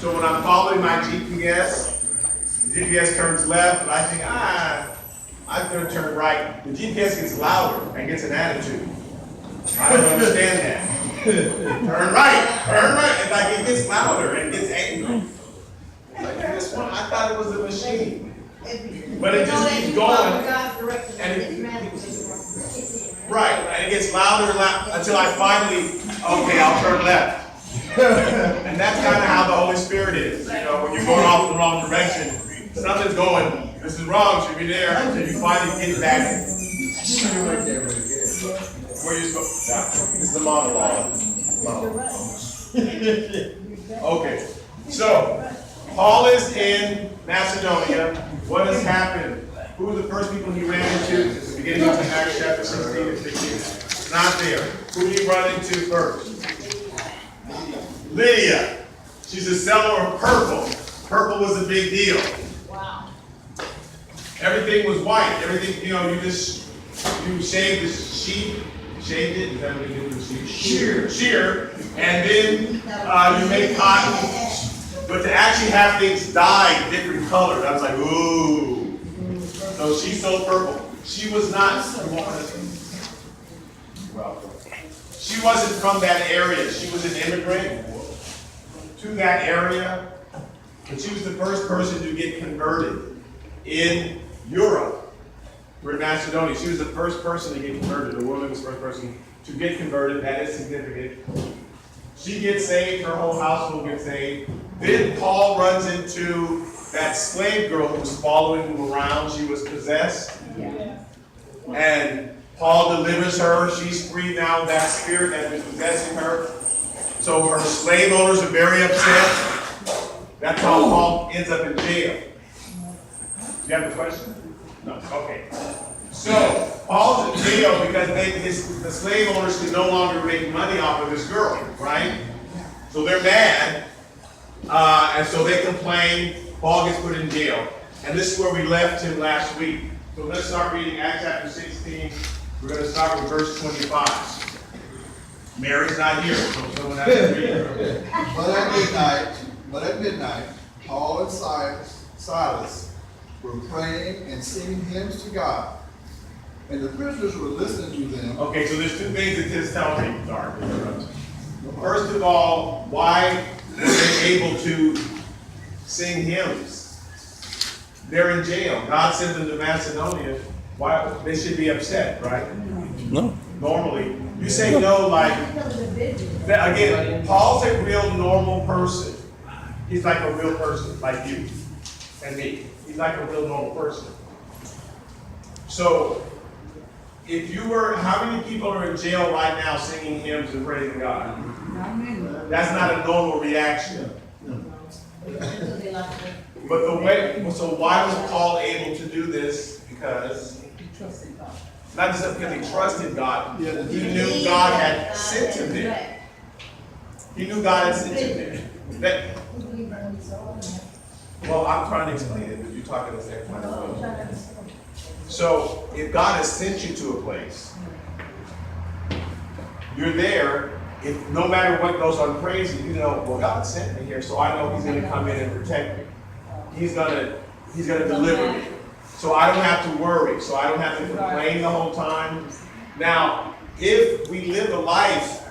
So when I'm following my GPS, the GPS turns left, but I think, I'm going to turn right. The GPS gets louder and gets an attitude. I don't understand that. Turn right. And like it gets louder and gets angry. Like this one, I thought it was a machine. But it just keeps going. And it gets louder and louder until I finally, okay, I'll turn left. And that's kind of how the Holy Spirit is. You know, when you're going off in the wrong direction, something's going, this is wrong, should be there, until you finally get back. Where you supposed to? This is the monologue. Okay, so Paul is in Macedonia. What has happened? Who were the first people he ran into? At the beginning of Acts chapter 16 and 15. Not there. Who did he run into first? Lydia. She's a seller of purple. Purple was a big deal. Wow. Everything was white. Everything, you shaved the sheep. Shaved it? Is that what you do with sheep? Shear. And then you make cotton. But to actually have things dyed different colors, I was like, ooh. So she sold purple. She was not, she wasn't from that area. She was an immigrant to that area. But she was the first person to get converted in Europe. We're in Macedonia. She was the first person to get converted. The woman was the first person to get converted. That is significant. She gets saved. Her whole household gets saved. Then Paul runs into that slave girl who was following him around. She was possessed. Yeah. And Paul delivers her. She's free now of that spirit that was possessing her. So her slave owners are very upset. That's how Paul ends up in jail. You have a question? No. Okay. So Paul's in jail because the slave owners can no longer make money off of this girl, right? So they're mad, and so they complain. Paul gets put in jail, and this is where we left him last week. So let's start reading Acts chapter 16. We're going to start with verse 25. Mary's not here, so someone has to read her. But at midnight, Paul and Silas were praying and singing hymns to God, and the prisoners were listening to them. Okay, so there's two things that this tells me. Sorry. First of all, why were they able to sing hymns? They're in jail. God sent them to Macedonia. Why? They should be upset, right? No. Normally. You say no, like, again, Paul's a real normal person. He's like a real person, like you and me. He's like a real normal person. So, if you were, how many people are in jail right now singing hymns and praising God? That's not a normal reaction. But so why was Paul able to do this? Because not just because he trusted God, he knew God had sent him there. He knew God had sent him there. Well, I'm trying to explain it, but you're talking the same time. So, if God has sent you to a place, you're there. If no matter what goes on crazy, you know, well, God sent me here, so I know He's going to come in and protect me. He's gonna deliver me. So I don't have to worry. So I don't have to complain the whole time. Now, if we live a life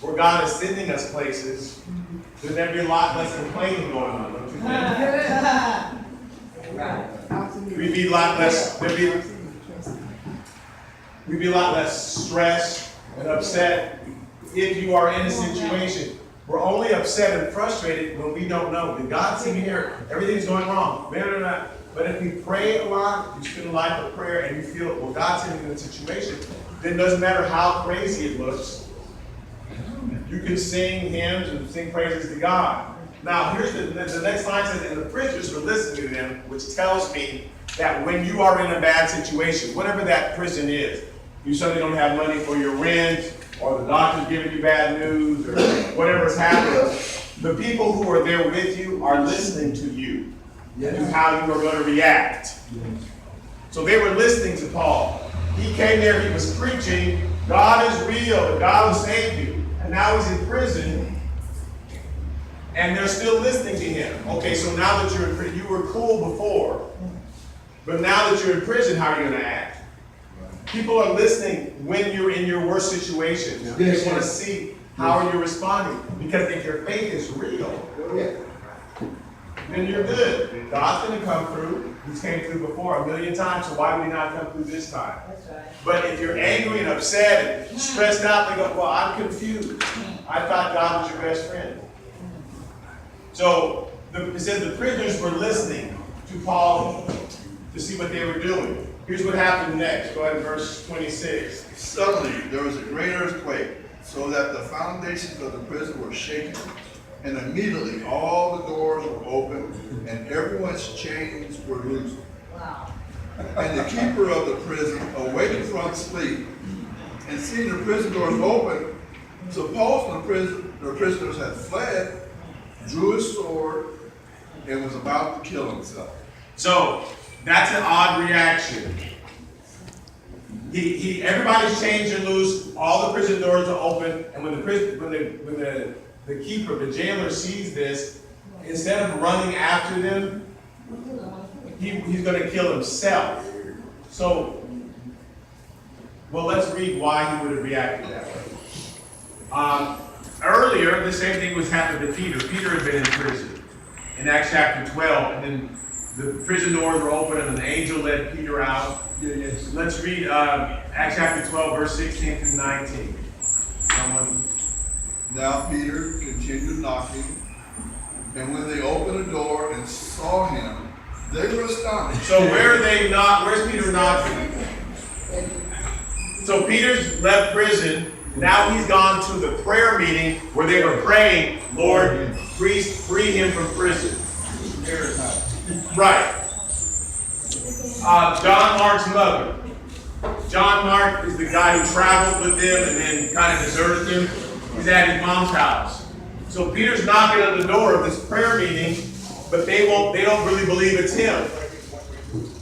where God is sending us places, then there'd be a lot less complaining going on, don't you think? We'd be a lot less. We'd be a lot less stressed and upset if you are in a situation. We're only upset and frustrated when we don't know. Did God send me here? Everything's going wrong. But if we pray a lot, you spend a life of prayer, and you feel, well, God sent me in a situation, then it doesn't matter how crazy it looks. You can sing hymns and sing praises to God. Now, here's the next line says, and the prisoners were listening to them, which tells me that when you are in a bad situation, whatever that prison is, you suddenly don't have money for your rent, or the doctor's giving you bad news, or whatever's happening, the people who are there with you are listening to you, to how you are going to react. So they were listening to Paul. He came there, he was preaching, God is real, and God will save you. And now he's in prison. And they're still listening to him. Okay, so now that you're in prison, you were cool before, but now that you're in prison, how are you going to act? People are listening when you're in your worst situation. They want to see how you're responding. Because if your faith is real, then you're good. God's going to come through. He's came through before 1,000,000 times, so why would he not come through this time? That's right. But if you're angry and upset and stressed out, they go, well, I'm confused. I thought God was your best friend. So it says the prisoners were listening to Paul to see what they were doing. Here's what happened next. Go ahead, verse 26. Suddenly there was a great earthquake, so that the foundations of the prison were shaken, and immediately all the doors were opened, and everyone's chains were loosed. Wow. And the keeper of the prison, awakened from sleep, and seeing the prison doors open, supposing the prisoners had fled, drew his sword, and was about to kill himself. So that's an odd reaction. Everybody's chains are loose, all the prison doors are open, and when the keeper, the jailer, sees this, instead of running after them, he's going to kill himself. So, well, let's read why he would have reacted that way. Earlier, the same thing was happening to Peter. Peter had been in prison in Acts chapter 12, and then the prison doors were open, and an angel led Peter out. Let's read Acts chapter 12, verse 16 through 19. Someone. Now Peter continued knocking, and when they opened the door and saw him, they were astonished. So where's Peter knocking? So Peter's left prison. Now he's gone to the prayer meeting where they were praying, Lord, free him from prison. Right. John Mark's mother. John Mark is the guy who traveled with them and then kind of deserted them. He's at his mom's house. So Peter's knocking on the door of this prayer meeting, but they don't really believe it's him.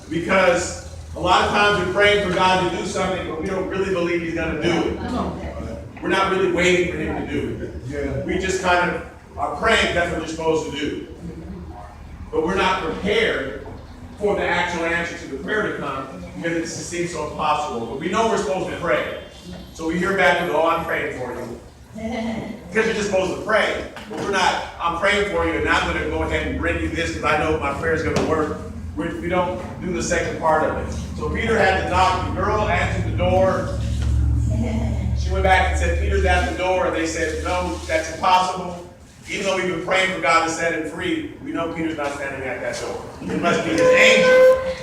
Because a lot of times we're praying for God to do something, but we don't really believe he's going to do it. We're not really waiting for him to do it. We just kind of are praying that's what we're supposed to do. But we're not prepared for the actual answer to the prayer to come because it seems so impossible. But we know we're supposed to pray. So we hear back and go, oh, I'm praying for you. Because you're just supposed to pray. But we're not, I'm praying for you and I'm going to go ahead and bring you this because I know my prayer is going to work. We don't do the second part of it. So Peter had to knock. The girl answered the door. She went back and said, Peter's at the door. And they said, no, that's impossible. Even though we've been praying for God to set him free, we know Peter's not standing at that door. It must be his angel.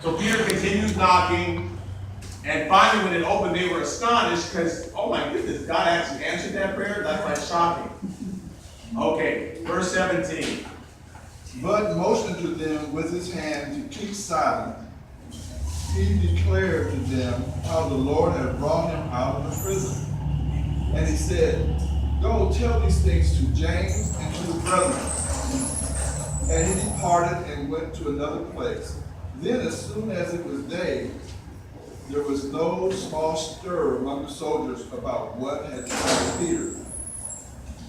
So Peter continues knocking. And finally, when it opened, they were astonished because, oh my goodness, God actually answered that prayer? That's like shocking. Okay, verse 17. But motioning to them with his hand to keep silent, he declared to them how the Lord had brought him out of the prison. And he said, go tell these things to James and to the brethren. And he departed and went to another place. Then as soon as it was day, there was no small stir among the soldiers about what had happened to Peter.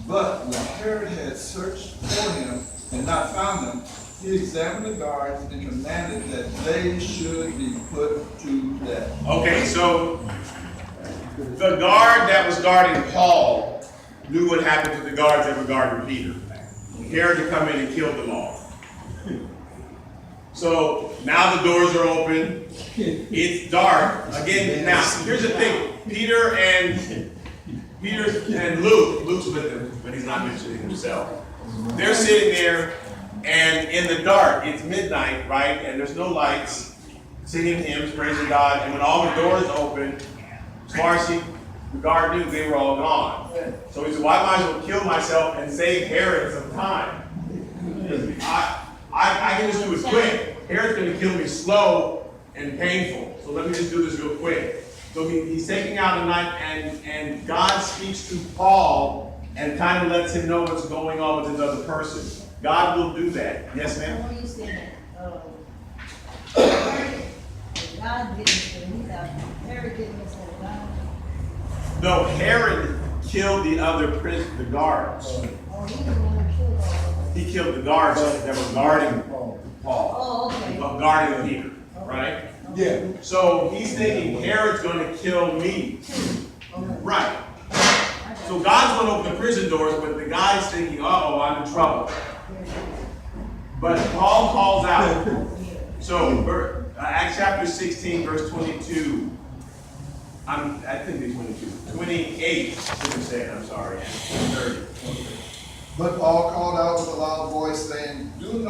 But when Herod had searched for him and not found him, he examined the guards and commanded that they should be put to death. Okay, so the guard that was guarding Paul knew what happened to the guards that were guarding Peter. Herod had come in and killed them all. So now the doors are open. It's dark. Again, now here's the thing. Peter and Luke's with him, but he's not mentioning himself. They're sitting there, and in the dark, it's midnight, right? And there's no lights, singing hymns, praising God. And when all the doors open, as far as the guard knew, they were all gone. So he said, well, I might as well kill myself and save Herod some time. I can just do it quick. Herod's going to kill me slow and painful. So let me just do this real quick. So he's taking out a knife, and God speaks to Paul and kind of lets him know what's going on with his other person. God will do that. Yes, ma'am? What are you saying? God didn't say Herod didn't say God. No, Herod killed the other the guards. Oh, he was the one who he killed the guards that were guarding Paul, Oh, okay. guarding Peter, right? Yeah. So he's thinking Herod's going to kill me, Okay. right? So God's going to open the prison doors, but the guy's thinking, uh-oh, I'm in trouble. But Paul calls out. So Acts chapter 16, verse 22. I think it's 22. 28, I'm saying, I'm sorry, and 30. But Paul called out with a loud voice, saying, do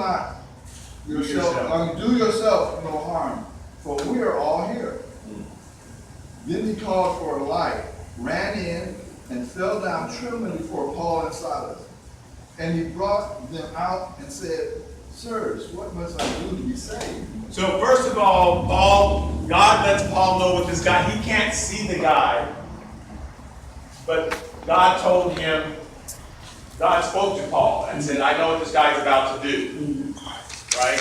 yourself no harm, for we are all here. Then he called for a light, ran in, and fell down trembling before Paul and Silas. And he brought them out and said, sirs, what must I do to be saved? So first of all, God lets Paul know what this guy, he can't see the guy, but God told him, God spoke to Paul and said, I know what this guy's about to do, right?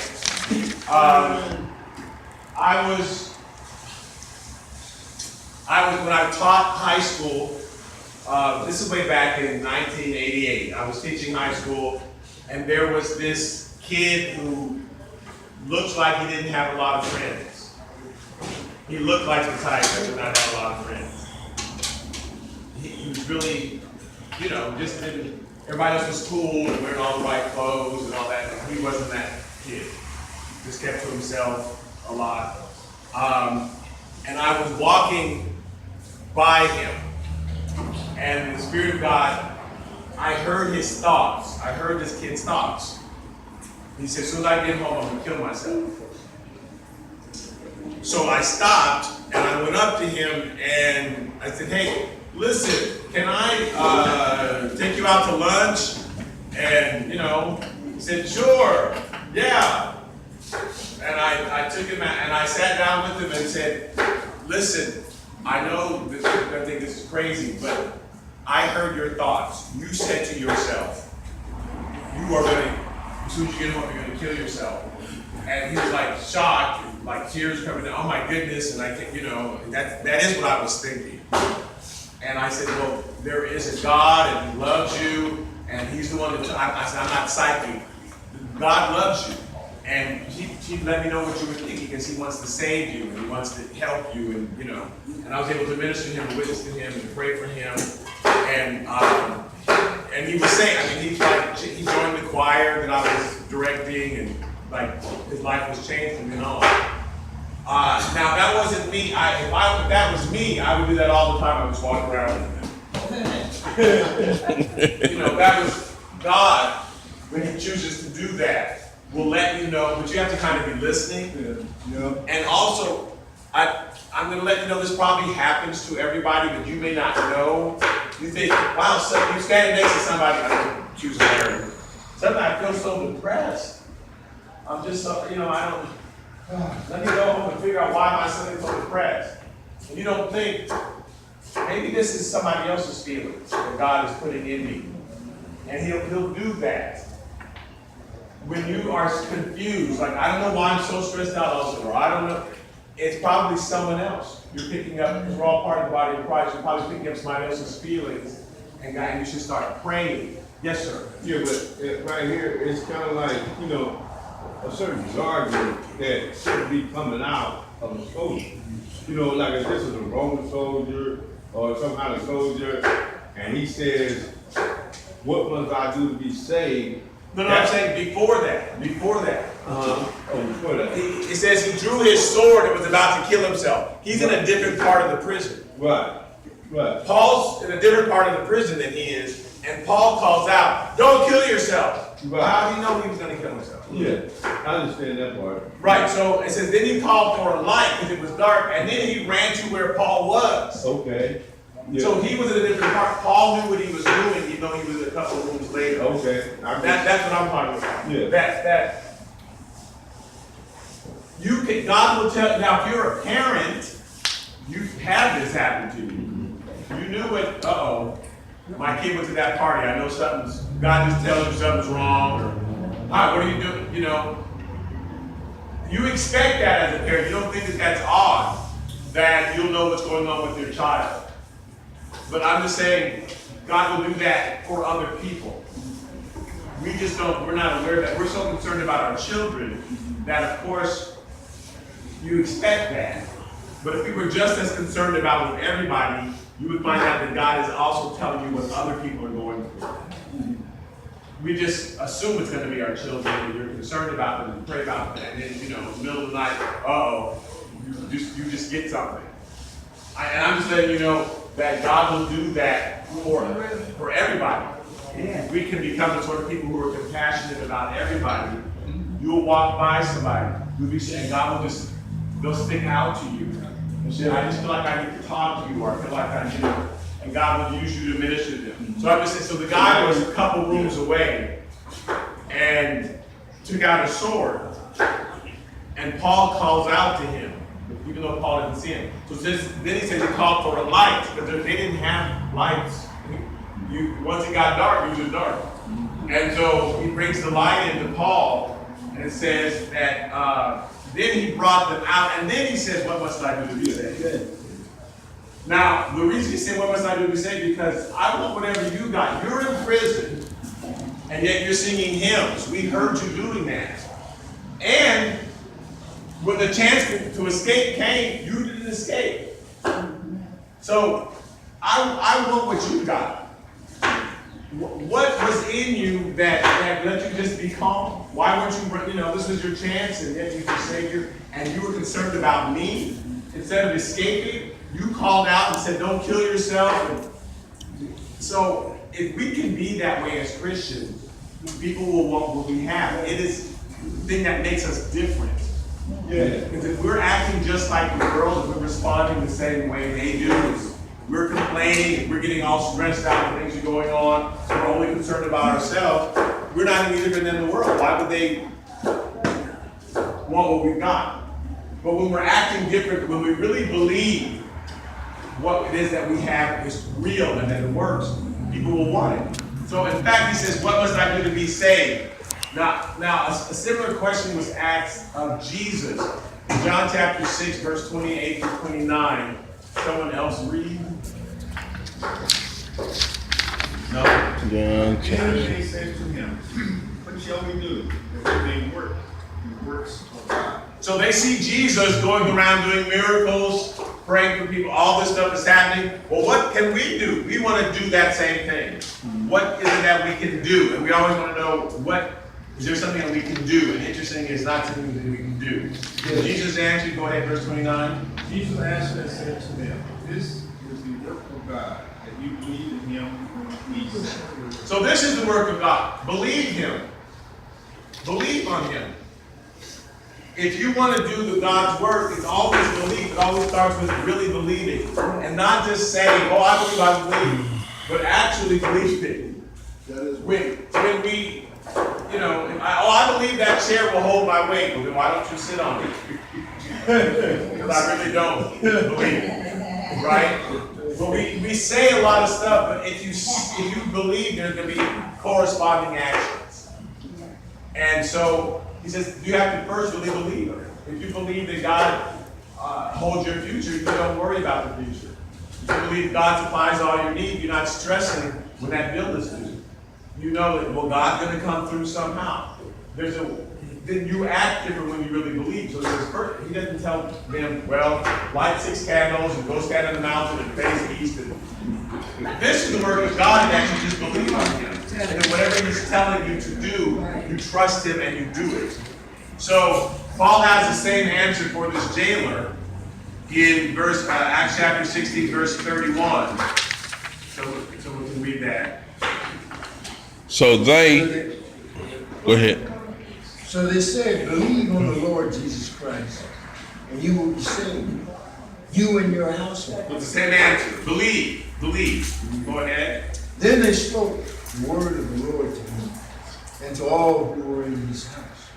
When I taught high school, this is way back in 1988, I was teaching high school, and there was this kid who looks like he didn't have a lot of friends. He looked like the type that did not have a lot of friends. He was really, just didn't, everybody else was cool and wearing all the right clothes and all that. He wasn't that kid. Just kept to himself a lot. And I was walking by him, and the Spirit of God, I heard his thoughts. I heard this kid's thoughts. He said, as soon as I get home, I'm going to kill myself. So I stopped, and I went up to him, and I said, hey, listen, can I take you out to lunch? And, he said, sure, yeah. And I took him out, and I sat down with him and said, listen, I know that I think this is crazy, but I heard your thoughts. You said to yourself, you are going to, as soon as you get home, you're going to kill yourself. And he was like shocked, like tears coming down. Oh my goodness! And I can't, that is what I was thinking. And I said, well, there is a God, and He loves you, and He's the one that I said, I'm not psychic. God loves you, and He let me know what you were thinking because He wants to save you and He wants to help you, and And I was able to minister to him, and witness to him, and to pray for him, and he was saying, he joined the choir that I was directing, and his life was changed from then on. Now that wasn't me. If that was me, I would do that all the time. I was walking around with him. That was God when He chooses to do that. Will let you know, but you have to kind of be listening. Yeah. And also, I'm going to let you know this probably happens to everybody, but you may not know. You think, wow, so you're standing next to somebody, I don't choose Larry. Sometimes I feel so depressed. I'm just so, let me go home and figure out why am I so depressed. And you don't think, maybe this is somebody else's feelings that God is putting in me. And He'll do that. When you are confused, like, I don't know why I'm so stressed out also, or I don't know. It's probably someone else. You're picking up, because we're all part of the body of Christ, you're probably picking up somebody else's feelings, and God, you should start praying. Yes, sir. Yeah, but right here, it's kind of like, a certain jargon that should be coming out of a soldier. Like if this is a Roman soldier or some kind of soldier, and he says, what must I do to be saved? No, I'm saying before that. Before that. It says he drew his sword and was about to kill himself. He's in a different part of the prison. Right. Paul's in a different part of the prison than he is, and Paul calls out, don't kill yourself. Right. How did he know he was going to kill himself? Yeah, I understand that part. Right, so it says, then he called for a light because it was dark, and then he ran to where Paul was. Okay. Yeah. So he was in a different part. Paul knew what he was doing, even though he was a couple of rooms later. Okay. That's what I'm talking about. Yeah. God will tell. Now, if you're a parent, you've had this happen to you. You knew it. My kid went to that party. I know something's. God just tells you something's wrong. Or, hi, what are you doing? You expect that as a parent. You don't think that that's odd that you'll know what's going on with your child. But I'm just saying, God will do that for other people. we just don't, we're not aware that we're so concerned about our children that of course you expect that. But if we were just as concerned about with everybody, you would find out that God is also telling you what other people are going through. We just assume it's going to be our children, and you're concerned about them, and pray about them, and then, in the middle of the night, you just get something. And I'm just letting you know that God will do that for everybody. Yeah. We can become the sort of people who are compassionate about everybody. You'll walk by somebody, you'll be saying, God will they'll stick out to you. And say, I just feel like I need to talk to you, or I feel like I need, and God will use you to minister to them. So I'm just saying, so the guy was a couple rooms away and took out a sword. And Paul calls out to him, even though Paul didn't see him. So then he says he called for a light, because they didn't have lights. Once it got dark, it was dark. And so he brings the light into Paul, and it says that then he brought them out, and then he says, what must I do to be saved? Now, the reason he said, what must I do to be saved? Because I want whatever you got. You're in prison, and yet you're singing hymns. We heard you doing that. And when the chance to escape came, you didn't escape. So I want what you got. What was in you that let you just be calm? Why weren't you, this was your chance, and yet you were Savior, and you were concerned about me? Instead of escaping, you called out and said, don't kill yourself. So if we can be that way as Christians, people will want what we have. It is the thing that makes us different. Yeah. Because if we're acting just like the world, if we're responding the same way they do, we're complaining, we're getting all stressed out when things are going on, we're only concerned about ourselves, we're not any different than the world. Why would they want what we've got? But when we're acting different, when we really believe what it is that we have is real and that it works, people will want it. So in fact, he says, what must I do to be saved? Now a similar question was asked of Jesus. In John chapter 6, verse 28 to 29. Someone else read? No. John chapter. They said to him, what shall we do that we may work the works of God? So they see Jesus going around doing miracles, praying for people, all this stuff is happening. Well, what can we do? We want to do that same thing. What is it that we can do? And we always want to know, is there something that we can do? And interesting, it's not something that we can do. Jesus answered, go ahead, verse 29. Jesus answered and said to them, this is the work of God, that you believe in him whom he sent. So this is the work of God. Believe him. Believe on him. If you want to do the God's work, it's always belief. It always starts with really believing. And not just saying, oh, I believe, but actually believing. When we, I believe that chair will hold my weight. Well, then why don't you sit on it? Because I really don't believe it, right? But we say a lot of stuff, but if you believe, there's going to be corresponding actions. And so he says, you have to first really believe. If you believe that God holds your future, you don't worry about the future. If you believe God supplies all your need, you're not stressing when that bill is due. You know that, well, God's going to come through somehow. Then you act different when you really believe. So he doesn't tell them, well, light 6 candles and go stand on the mountain and face east. This is the work of God, that you just believe on him. And then whatever he's telling you to do, you trust him and you do it. So Paul has the same answer for this jailer in Acts chapter 16, verse 31. So we can read that. So they, go ahead. So they said, believe on the Lord Jesus Christ, and you will be saved, you and your household. It's the same answer. Believe. Go ahead. Then they spoke the word of the Lord to him and to all who were in his house.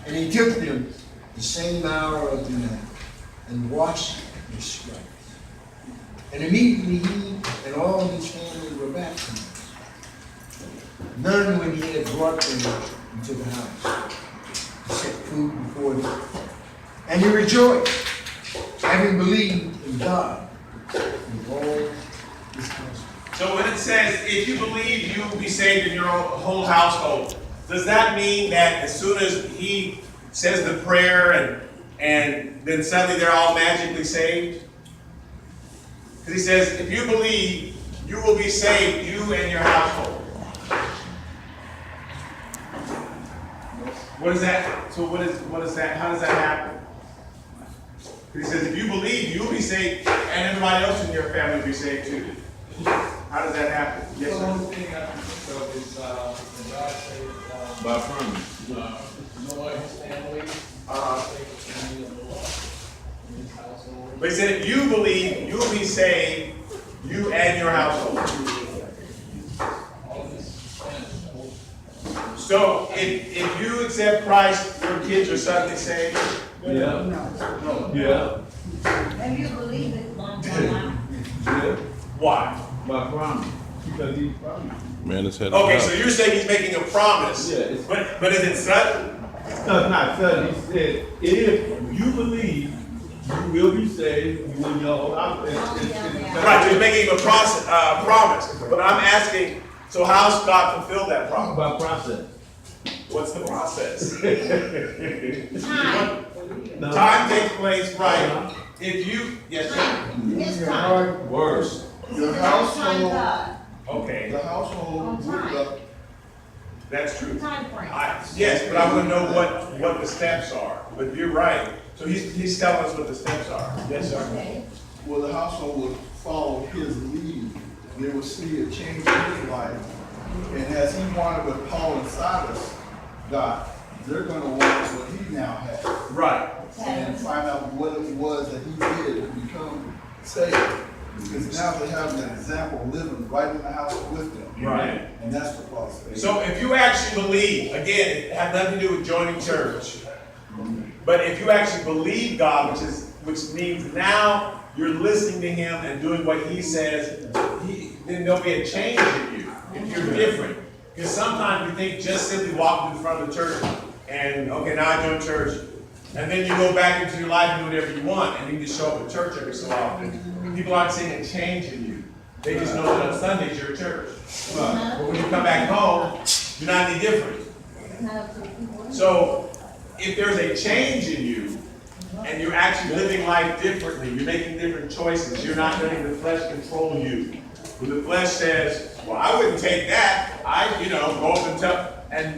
And he took them the same hour of the night and washed their stripes. And immediately he and all his family were baptized. None, when he had brought them into the house, he set food before them. And he rejoiced, having believed in God with all his household. So when it says, if you believe you will be saved in your whole household, does that mean that as soon as he says the prayer and then suddenly they're all magically saved? Because he says, if you believe, you will be saved, you and your household. What is that? So what is that? How does that happen? He says, if you believe, you will be saved, and everybody else in your family will be saved too. How does that happen? Yes, The sir. only thing I can think of is, when God said, By promise. Noah and his family, saved the family of Noah and his household. But he said, if you believe, you will be saved, you and your household. All of his family. So if you accept Christ, your kids are suddenly saved. Yeah. Yeah. Have you believed it long time? Yeah. Why? By promise. Because he promised. Man, it's head Okay, so you're saying he's making a promise. Yeah, it's- But is it sudden? No, it's not sudden. He said, if you believe, you will be saved, you and your whole house. Right, so he's making a promise. But I'm asking, so how's God fulfill that promise? By process. What's the process? Time. No. Time takes place, right? If you, yes, sir. His time. Worse. Your Time household, God. Okay, the household would, that's true. Time frame. Yes, but I want to know what the steps are. But you're right. So he's telling us what the steps are. Yes, sir. Okay. well, the household would follow his lead. They would see a change in his life. And as he wanted what Paul and Silas got, they're gonna want what he now has. Right. And find out what it was that he did to become saved. Because now they have an example living right in the house with them. Right. And that's the process. So if you actually believe, again, it had nothing to do with joining church. But if you actually believe God, which means now you're listening to him and doing what he says, then there'll be a change in you if you're different. Because sometimes we think just simply walking in front of the church and, okay, now I join church. And then you go back into your life and do whatever you want, and you just show up at church every so often. People aren't seeing a change in you. They just know that on Sundays you're at church. But when you come back home, you're not any different. So if there's a change in you, and you're actually living life differently, you're making different choices, you're not letting the flesh control you. When the flesh says, well, I wouldn't take that, go up and tell,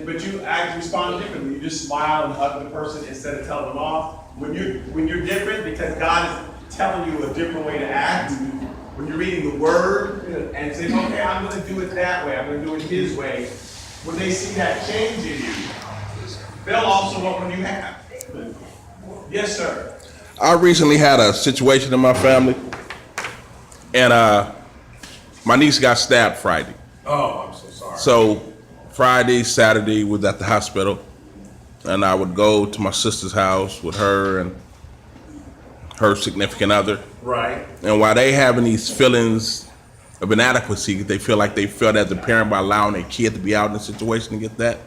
but you act respond differently. You just smile and hug the person instead of telling them off. When you're different, because God is telling you a different way to act, when you're reading the word and saying, okay, I'm gonna do it that way, I'm gonna do it his way, when they see that change in you, they'll also want what you have. Yes, sir. I recently had a situation in my family, and my niece got stabbed Friday. Oh, I'm so sorry. So Friday, Saturday was at the hospital, and I would go to my sister's house with her and her significant other. Right. And while they having these feelings of inadequacy, they feel like they failed as a parent by allowing their kid to be out in a situation to get that.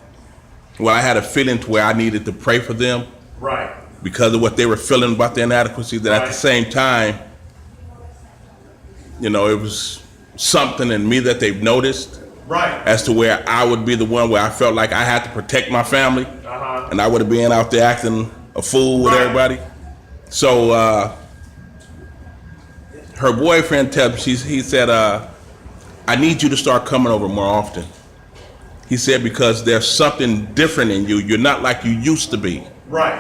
Well, I had a feeling to where I needed to pray for them Right. because of what they were feeling about their inadequacy, that at Right. the same time, it was something in me that they've noticed Right. as to where I would be the one where I felt like I had to protect my family, Uh-huh. and I would have been out there acting a fool with Right. everybody. So her boyfriend tells me, he said, I need you to start coming over more often. He said, because there's something different in you. You're not like you used to be. Right.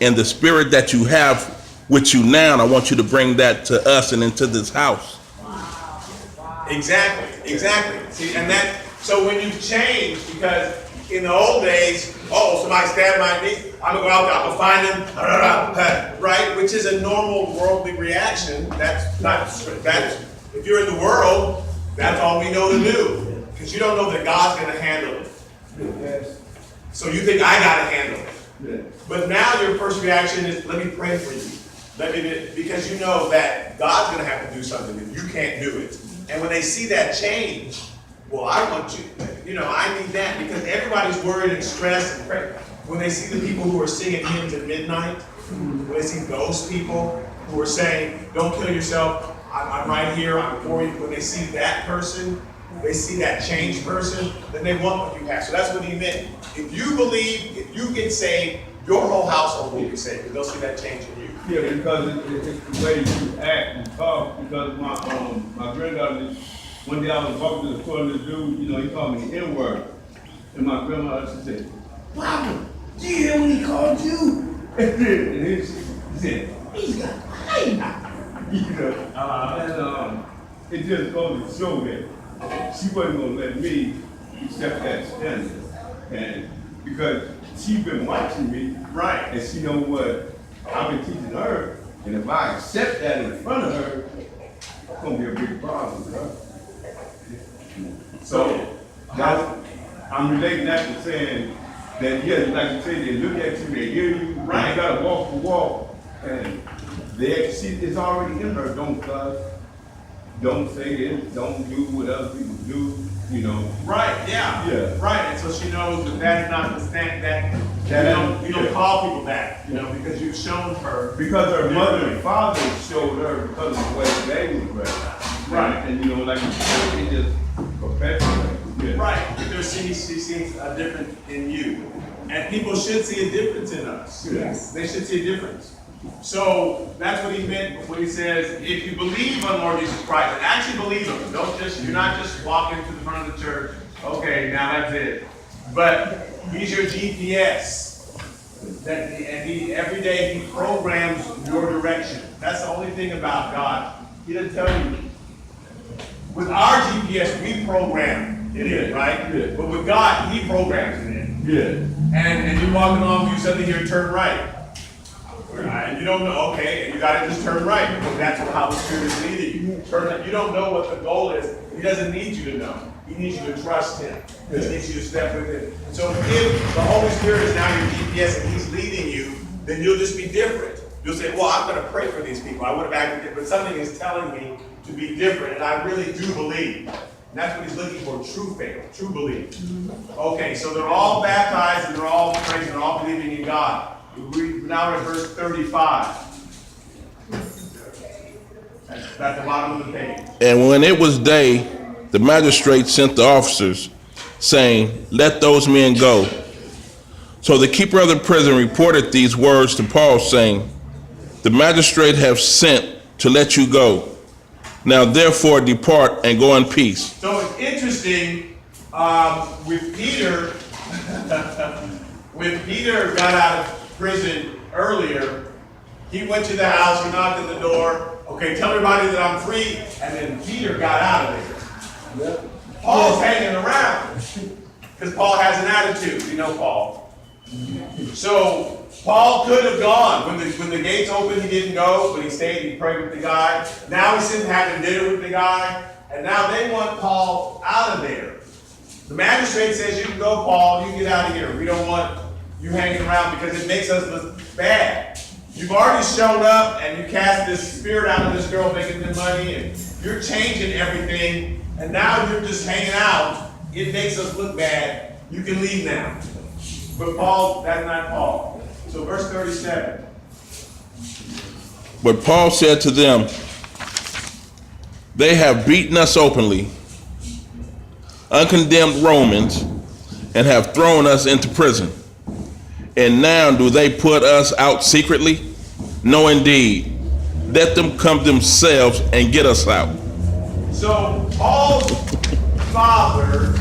And the spirit that you have with you now, I want you to bring that to us and into this house. Exactly. See, so when you've changed, because in the old days, somebody stabbed my niece, I'm gonna go out there, I'm gonna find him, right? Which is a normal worldly reaction. That's if you're in the world, that's all we know to do. Because you don't know that God's gonna handle it. So you think I gotta handle it. But now your first reaction is, let me pray for you. Because you know that God's gonna have to do something and you can't do it. And when they see that change, well, I want you, I need that, because everybody's worried and stressed and crazy. When they see the people who are singing hymns at midnight, when they see those people who are saying, don't kill yourself, I'm right here, I'm for you. When they see that person, they see that changed person, then they want what you have. So that's what he meant. If you believe, if you get saved, your whole household will be saved, because they'll see that change in you. Yeah, because it's the way you act and talk. Because my granddaughter, one day I was walking to the store, and this dude, he called me the N-word. And my grandma, she said, "Papa, did you hear when he called you?" And he said, "He's got high now." And it just goes to show that she wasn't gonna let me accept that standard. And because she's been watching me, Right. and she know what I've been teaching her, and if I accept that in front of her, it's gonna be a big problem, bro. So I'm relating that to saying that, yeah, like you said, they look at you, they hear you, Right. You gotta walk the walk, and they see it's already in her. Don't cuss, don't say this, don't do what other people do, Right, yeah. Yeah. Right, and so she knows that is not the stand, that you don't yeah. call people that, because you've shown her. Because her mother and father showed her because of the way they was raised. Right. And like you said, it just perpetuates. Yeah. Right, because she sees a difference in you. And people should see a difference in us. Yes. They should see a difference. So that's what he meant when he says, if you believe on Lord Jesus Christ, and actually believe him, you're not just walking to the front of the church, okay, now that's it. But he's your GPS. Every day he programs your direction. That's the only thing about God. He doesn't tell you. With our GPS, we program it in, right? Yeah. But with God, he programs it in. Yeah. And you're walking along, you suddenly hear turn right. And you don't know, okay, and you gotta just turn right, because that's how the Spirit is leading you. Turn right. You don't know what the goal is. He doesn't need you to know. He needs you to trust him. He needs you to step with him. So if the Holy Spirit is now your GPS and he's leading you, then you'll just be different. You'll say, well, I'm gonna pray for these people. I would have acted different, but something is telling me to be different, and I really do believe. And that's what he's looking for, true faith, true belief. Okay, so they're all baptized and they're all praising, they're all believing in God. Now we're at verse 35. That's at the bottom of the page. And when it was day, the magistrate sent the officers, saying, "Let those men go." So the keeper of the prison reported these words to Paul, saying, "The magistrate have sent to let you go. Now therefore depart and go in peace." So it's interesting, with Peter, when Peter got out of prison earlier, he went to the house, he knocked at the door, okay, tell everybody that I'm free, and then Peter got out of there. Paul's hanging around, because Paul has an attitude, Paul. So Paul could have gone. When the gates opened, he didn't go, but he stayed, he prayed with the guy. Now he's sitting having dinner with the guy, and now they want Paul out of there. The magistrate says, you can go, Paul, you can get out of here. We don't want you hanging around because it makes us look bad. You've already shown up and you cast this spirit out of this girl making them money, and you're changing everything, and now you're just hanging out. It makes us look bad. You can leave now. But Paul, that's not Paul. So verse 37. But Paul said to them, "They have beaten us openly, uncondemned Romans, and have thrown us into prison. And now do they put us out secretly? No, indeed. Let them come themselves and get us out." So Paul's father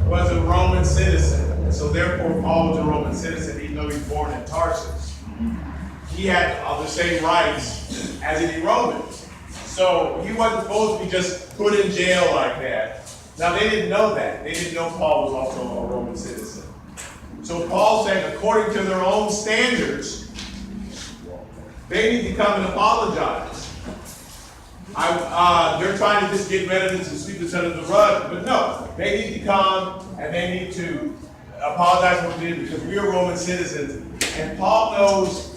was a Roman citizen. So therefore Paul was a Roman citizen, even though he was born in Tarsus. He had the same rights as any Romans. So he wasn't supposed to be just put in jail like that. Now they didn't know that. They didn't know Paul was also a Roman citizen. So Paul said, according to their own standards, they need to come and apologize. They're trying to just get rid of this and sweep this under the rug, but no, they need to come and they need to apologize for what they did, because we are Roman citizens. And Paul knows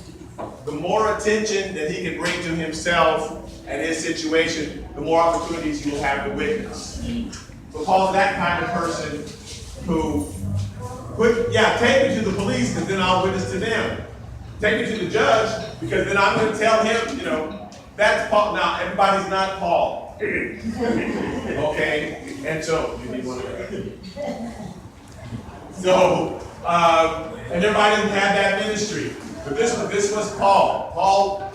the more attention that he can bring to himself and his situation, the more opportunities he will have to witness. So Paul's that kind of person who take me to the police, because then I'll witness to them. Take me to the judge, because then I'm going to tell him, That's Paul. Now, everybody's not Paul. Okay? And so, you need one of those. So, and everybody didn't have that ministry. But this was Paul. Paul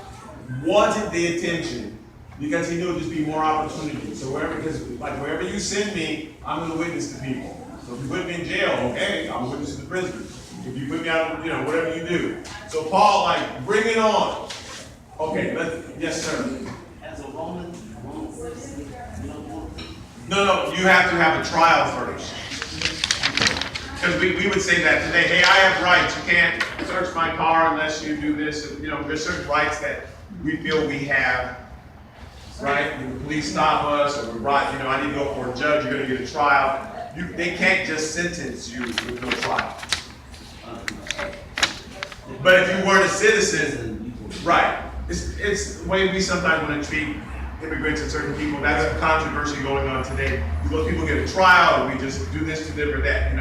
wanted the attention because he knew it would just be more opportunity. So wherever you send me, I'm going to witness to people. So if you put me in jail, okay, I'm a witness to the prisoners. If you put me out, whatever you do. So Paul, bring it on. Okay, yes, sir. As a Roman citizen, you don't want to. No, you have to have a trial first. Because we would say that today, hey, I have rights. You can't search my car unless you do this. There's certain rights that we feel we have, right? When the police stop us, or I need to go for a judge, you're going to get a trial. They can't just sentence you with no trial. But if you weren't a citizen, right, it's the way we sometimes want to treat immigrants and certain people. That's a controversy going on today. Will people get a trial, or we just do this to them or that?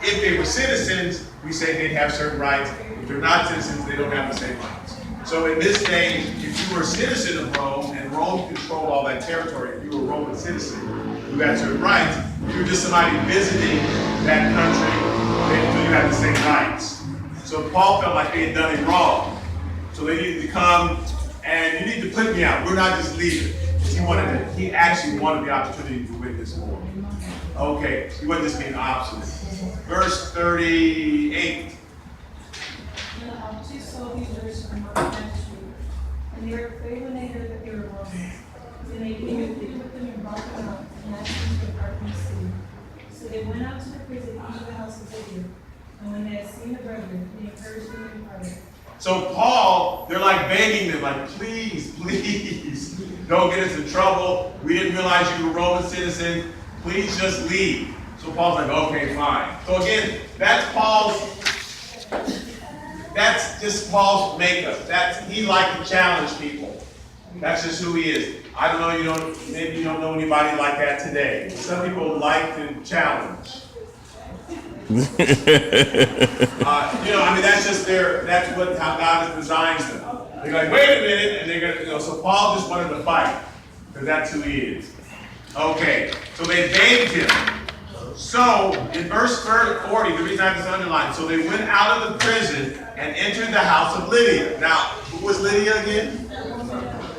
If they were citizens, we say they'd have certain rights. If they're not citizens, they don't have the same rights. So in this day, if you were a citizen of Rome, and Rome controlled all that territory, if you were a Roman citizen, you had certain rights. If you were just somebody visiting that country, then you had the same rights. So Paul felt like they had done it wrong. So they needed to come, and you need to put me out. We're not just leaving. He actually wanted the opportunity to witness more. Okay, he wasn't just being obstinate. Verse 38. Two soldiers from Mountain Street, and they were afraid when they heard that they were Romans. And they came and pleaded with them and brought them out and asked them to depart from the city. So they went out to the prison, each of the house of Lydia. And when they had seen the brethren, they encouraged them and departed. So Paul, they're begging them, please, don't get us in trouble. We didn't realize you were a Roman citizen. Please just leave. So Paul's okay, fine. So again, that's just Paul's makeup. He liked to challenge people. That's just who he is. I don't know, maybe you don't know anybody like that today. Some people like to challenge. That's just how God has designed them. They're like, wait a minute, and they're gonna, so Paul just wanted to fight, because that's who he is. Okay, so they begged him. So in verse 40, the reason I have this underlined, so they went out of the prison and entered the house of Lydia. Now, who was Lydia again?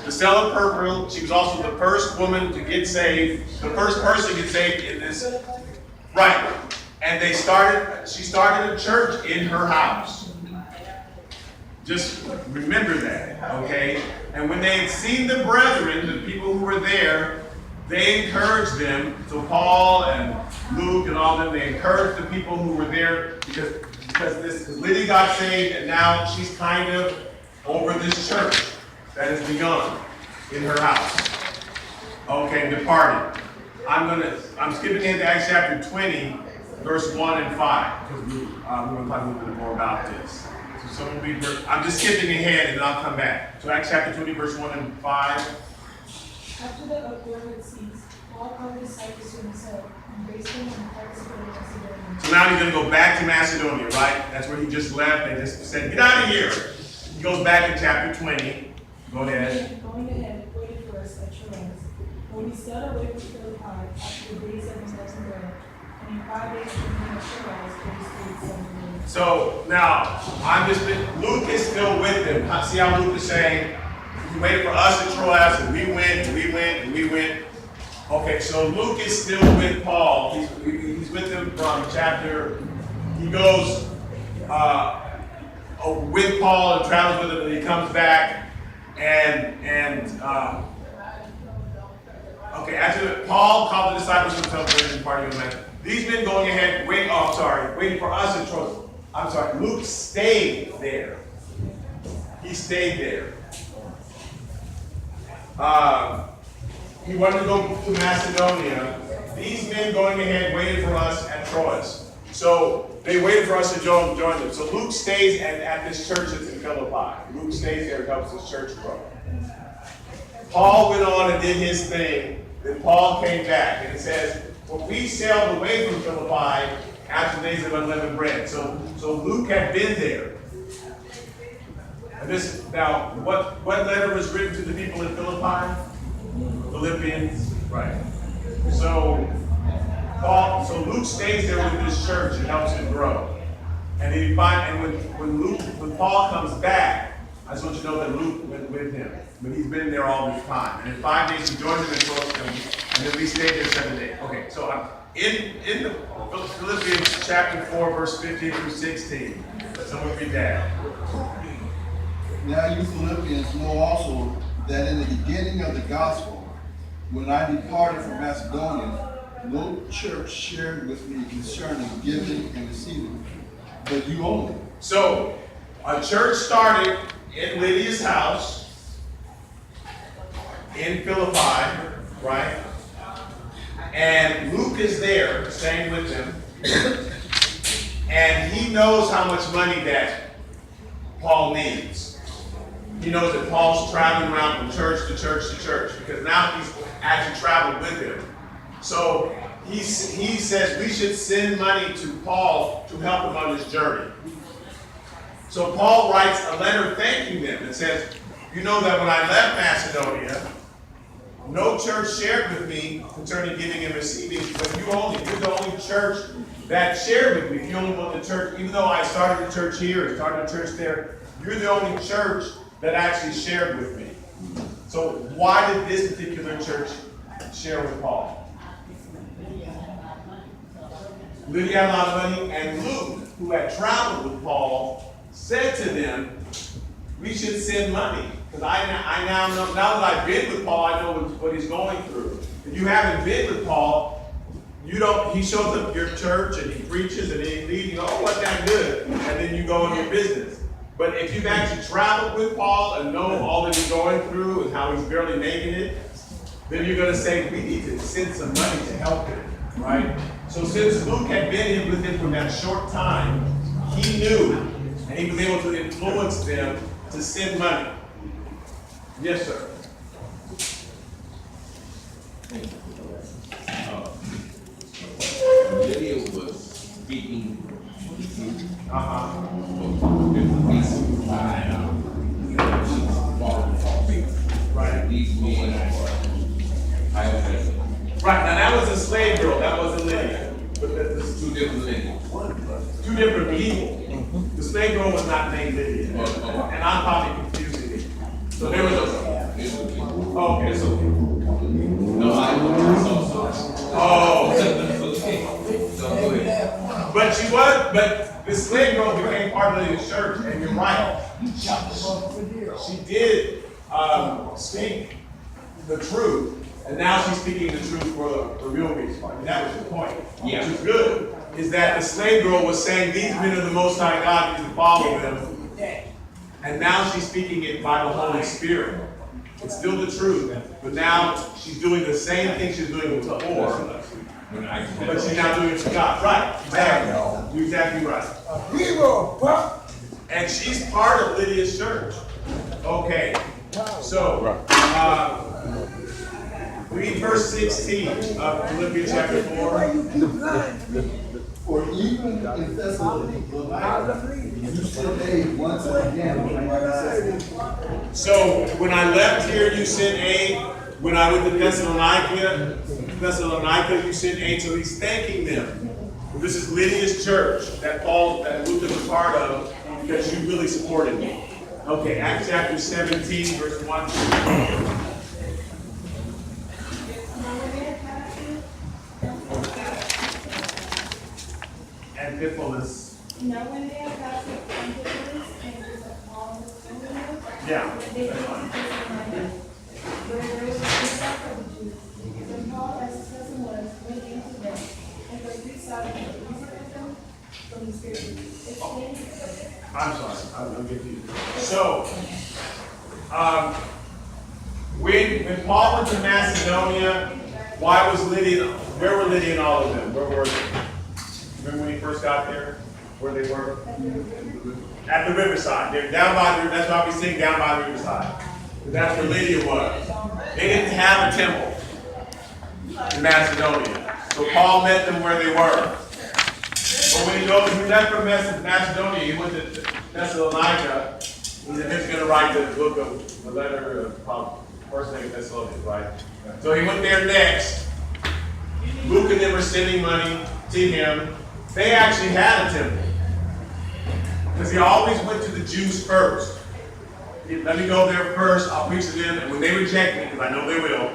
The seller of purple. She was also the first woman to get saved, the first person to get saved in this. Right. And she started a church in her house. Just remember that, okay? And when they had seen the brethren, the people who were there, they encouraged them. So Paul and Luke and all of them, they encouraged the people who were there because Lydia got saved, and now she's kind of over this church that has begun in her house. Okay, departed. I'm skipping into Acts chapter 20, verse 1 and 5, because we're going to talk a little bit more about this. So I'm just skipping ahead and then I'll come back. So Acts chapter 20, verse 1 and 5. After the uproar had ceased, Paul called his disciples to himself and raised them in the hearts of Macedonia. So now he's going to go back to Macedonia, right? That's where he just left. They just said, get out of here. He goes back in chapter 20. Go ahead. Going ahead, waited for us at Troas. When we sailed away from Philippi after the days of his lesson bread, and in 5 days from here at Troas, we stayed 7 days. So now, Luke is still with them. See how Luke is saying, he waited for us at Troas, and we went, and we went, and we went. Okay, so Luke is still with Paul. He's with him from he goes with Paul and travels with him, and he comes back, okay, after Paul called the disciples himself and party of men. These men going ahead, waiting for us at Troas. Luke stayed there. He stayed there. He wanted to go to Macedonia. These men going ahead waited for us at Troas. So they waited for us to join them. So Luke stays at this church that's in Philippi. Luke stays there and helps this church grow. Paul went on and did his thing. Then Paul came back, and it says, well, we sailed away from Philippi after the days of unleavened bread. So Luke had been there. And this, now, what letter was written to the people in Philippi? Philippians, right. So Luke stays there with this church and helps it grow. And when Paul comes back, I just want you to know that Luke went with him. But he's been there all this time. And in 5 days he joined them in Jerusalem, and then we stayed there 7 days. Okay, so in the Philippians chapter 4, verse 15 through 16. Someone read that. Now you Philippians know also that in the beginning of the gospel, when I departed from Macedonia, no church shared with me concerning giving and receiving, but you only. So, a church started in Lydia's house in Philippi, right? And Luke is there, staying with them. And he knows how much money that Paul needs. He knows that Paul's traveling around from church to church to church, because now he's actually traveled with him. So he says we should send money to Paul to help him on his journey. So Paul writes a letter thanking them and says, you know that when I left Macedonia, no church shared with me concerning giving and receiving, but you're the only church that shared with me. You're the only one, the church, even though I started a church here and started a church there, you're the only church that actually shared with me. So why did this particular church share with Paul? Lydia had a lot of money, and Luke, who had traveled with Paul, said to them, we should send money. Because I now know, now that I've been with Paul, I know what he's going through. If you haven't been with Paul, he shows up at your church and he preaches and he leads, you go, oh, wasn't that good? And then you go on your business. But if you've actually traveled with Paul and know all that he's going through and how he's barely making it, then you're going to say, we need to send some money to help him, right? So since Luke had been with him for that short time, he knew, and he was able to influence them to send money. Yes, sir. Lydia was speaking Right. These men Right, now that was a slave girl, that wasn't Lydia. But this is two different Lydias. two different people. The slave girl was not named Lydia. And I'm probably confusing it. So there was a. It's okay. Oh, okay, it's okay. No, I so Oh. So go ahead. But the slave girl became part of the church, and you're right. She did speak the truth, and now she's speaking the truth for the real reason. I mean, that was the point. Yeah. Which is good, is that the slave girl was saying, these men are the Most High God, you need to follow them. And now she's speaking it by the Holy Spirit. It's still the truth, but now she's doing the same thing she's doing with the whore, but she's now doing it to God. Right, exactly. You're exactly right. And she's part of Lydia's church. Okay, so, read verse 16 of Philippians chapter 4. For even in Thessalonica, you sent aid once again. So when I left here, you sent aid. When I went to Thessalonica, you sent aid. So he's thanking them. This is Lydia's church that Luke is a part of, because you really supported me. Okay, Acts chapter 17, verse 1. Amphipolis. Now when they had passed the Amphipolis and was at Paul was Yeah. they came to Thessalonica, where there was a synagogue of the Jews. Then Paul, as his custom was, went into them, and for 3 Sabbaths he reasoned with them from the Scriptures. I'm sorry, I'm confused. So, when Paul went to Macedonia, where were Lydia and all of them? Where were they? Remember when he first got there? Where they were? At the riverside. They're down by that's why we sing down by the riverside. That's where Lydia was. They didn't have a temple in Macedonia. So Paul met them where they were. But when he left from Macedonia, he went to Thessalonica, He said he was gonna write the book of the letter of Paul, first name Thessalonians, right? So he went there next. Luke and them were sending money to him. They actually had a temple. Because he always went to the Jews first. Let me go there first, I'll preach to them, and when they reject me, because I know they will,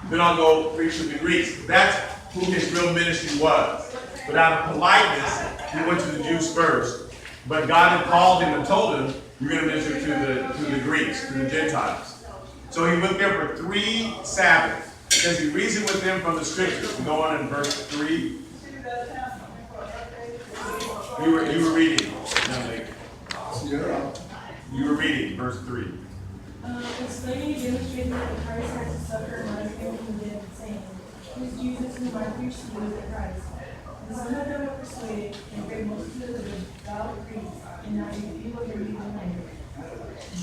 then I'll go preach to the Greeks. That's who his real ministry was. But out of politeness, he went to the Jews first. But God had called him and told him, you're going to minister to the Greeks, to the Gentiles. So he went there for 3 Sabbaths. Because he reasoned with them from the scriptures. We go on in verse 3. You were reading. You were reading verse 3. Explaining and demonstrating that Christ had to suffer and rise again from the dead, saying, "This Jesus whom I preach to you is the Christ." And some of them were persuaded, and great multitude of the devout Greeks, and not even people of their evil language.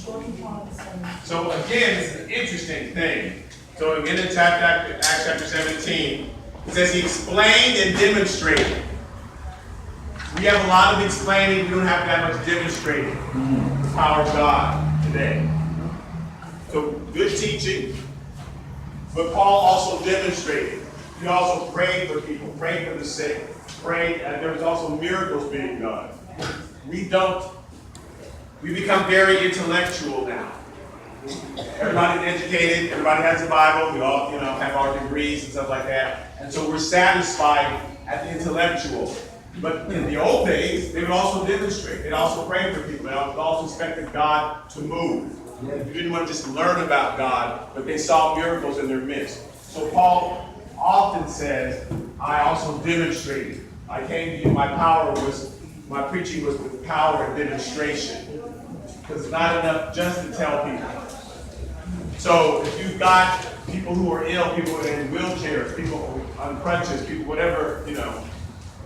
Joining Paul the same. So again, it's an interesting thing. So again in Acts chapter 17, it says he explained and demonstrated. We have a lot of explaining, we don't have that much demonstrating the power of God today. So good teaching, but Paul also demonstrated. He also prayed for people, prayed for the sick, prayed, and there was also miracles being done. We become very intellectual now. Everybody's educated, everybody has a Bible, we all, have our degrees and stuff like that. And so we're satisfied at the intellectual. But in the old days, they would also demonstrate. They'd also pray for people. They also expected God to move. You didn't want to just learn about God, but they saw miracles in their midst. So Paul often says, I also demonstrated. I came to you, my preaching was with power and demonstration. Because it's not enough just to tell people. So if you've got people who are ill, people in wheelchairs, people on crutches, people whatever,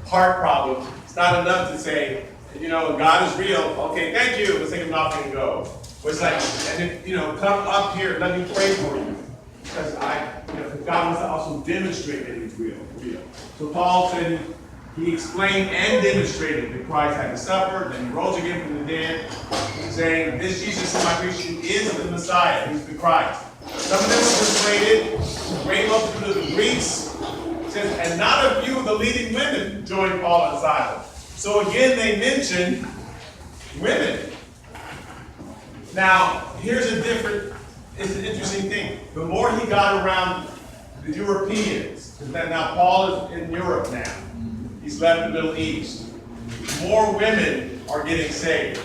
heart problems, it's not enough to say, God is real. Okay, thank you. Let's take an offering and go. But it's like, and then, come up here, let me pray for you. Because God wants to also demonstrate that he's real. So Paul said he explained and demonstrated that Christ had to suffer, that he rose again from the dead. He's saying, this Jesus whom I preach to you is the Messiah, he's the Christ. Some of them were persuaded, the great multitude of the Greeks, says, and not a few of the leading women joined Paul and Silas. So again, they mention women. Now, it's an interesting thing. The more he got around the Europeans, because now Paul is in Europe now. He's left the Middle East. More women are getting saved.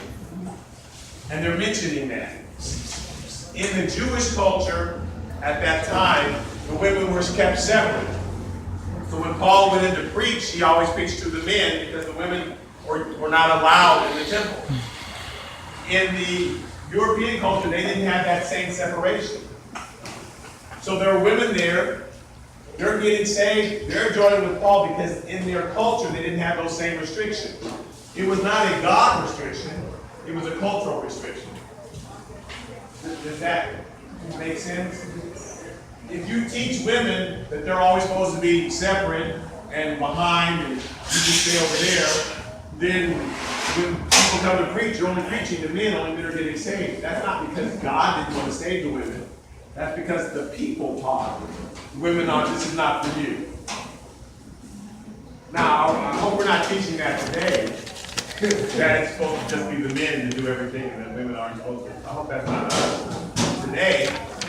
And they're mentioning that. In the Jewish culture, at that time, the women were kept separate. So when Paul went in to preach, he always preached to the men because the women were not allowed in the temple. In the European culture, they didn't have that same separation. So there are women there, they're getting saved, they're joining with Paul because in their culture, they didn't have those same restrictions. It was not a God restriction, it was a cultural restriction. Does that make sense? If you teach women that they're always supposed to be separate and behind and you just stay over there, then when people come to preach, you're only preaching to men, only men are getting saved. That's not because God didn't want to save the women. That's because the people taught women, this is not for you. Now, I hope we're not teaching that today, that it's supposed to just be the men to do everything and that women aren't supposed to. I hope that's not us. Today,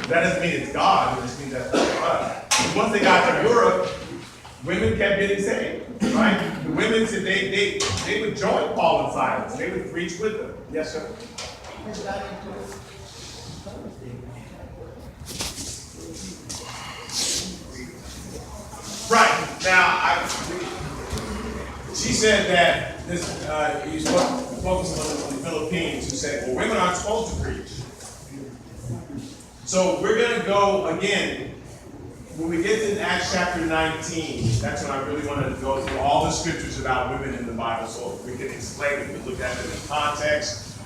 that doesn't mean it's God, it just means that's not for us. Once they got to Europe, women kept getting saved, right? The women said they would join Paul and Silas. They would preach with them. Yes, sir? Right. Now, she said that this, he's focusing on the Philippines who said, well, women aren't supposed to preach. So we're going to go again, when we get to Acts chapter 19, that's when I really want to go through all the scriptures about women in the Bible so we can explain it, we can look at it in context,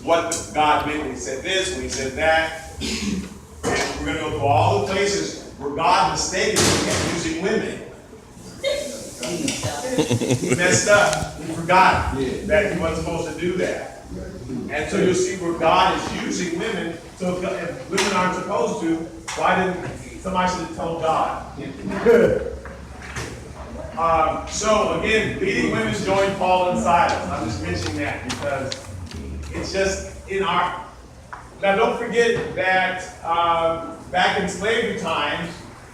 what God meant when he said this, when he said that. And we're going to go through all the places where God mistakenly kept using women. He messed up. He forgot that he wasn't supposed to do that. And so you'll see where God is using women. So if women aren't supposed to, why didn't somebody should have told God? So again, leading women join Paul and Silas. I'm just mentioning that because it's just in our. Now don't forget that back in slavery times,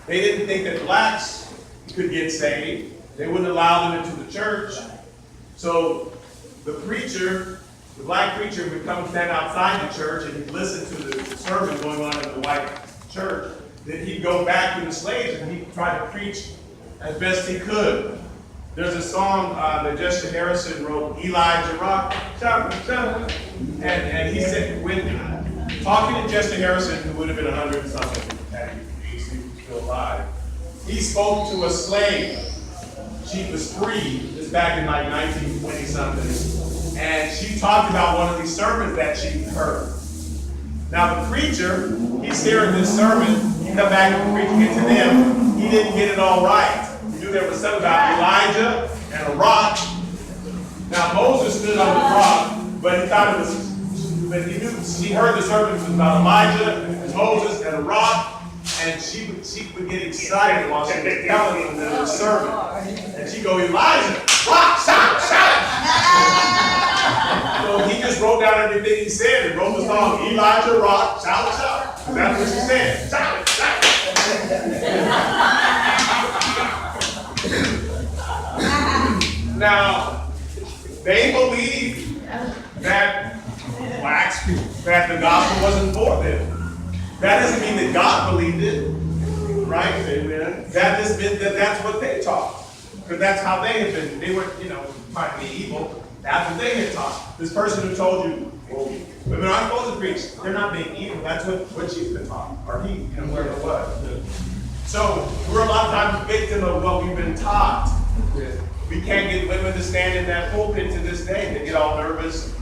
they didn't think that blacks could get saved. They wouldn't allow them into the church. So the preacher, the black preacher, would come stand outside the church and he'd listen to the sermon going on in the white church. Then he'd go back to the slaves and he'd try to preach as best he could. There's a song that Jesse Harrison wrote, Elijah Rock, and he said, when talking to Jesse Harrison, who would have been 100 and something, had he was still alive, he spoke to a slave. She was free, this back in like 1920 something, and she talked about one of these sermons that she heard. Now the preacher, he's hearing this sermon, he come back and preaching it to them, he didn't get it all right. He knew there was something about Elijah and a rock. Now Moses stood on the rock, but he thought it was, but he knew, he heard the sermon was about Elijah and Moses and a rock, and she would get excited while she was telling him the sermon. And she'd go, Elijah, rock, shout, shout. So he just wrote down everything he said and wrote the song, Elijah, rock, shout, shout. That's what she said. Shout, shout. Now, they believe that blacks, that the gospel wasn't for them. That doesn't mean that God believed it, right? Amen. That just meant that that's what they taught. Because that's how they had been. They were, trying to be evil. That's what they had taught. This person who told you, well, women aren't supposed to preach. They're not being evil. That's what she's been taught. Or he, whoever it was. So we're a lot of times victim of what we've been taught. We can't get women to stand in that pulpit to this day. They get all nervous.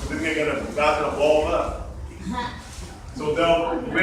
Then God's gonna blow them up. So they'll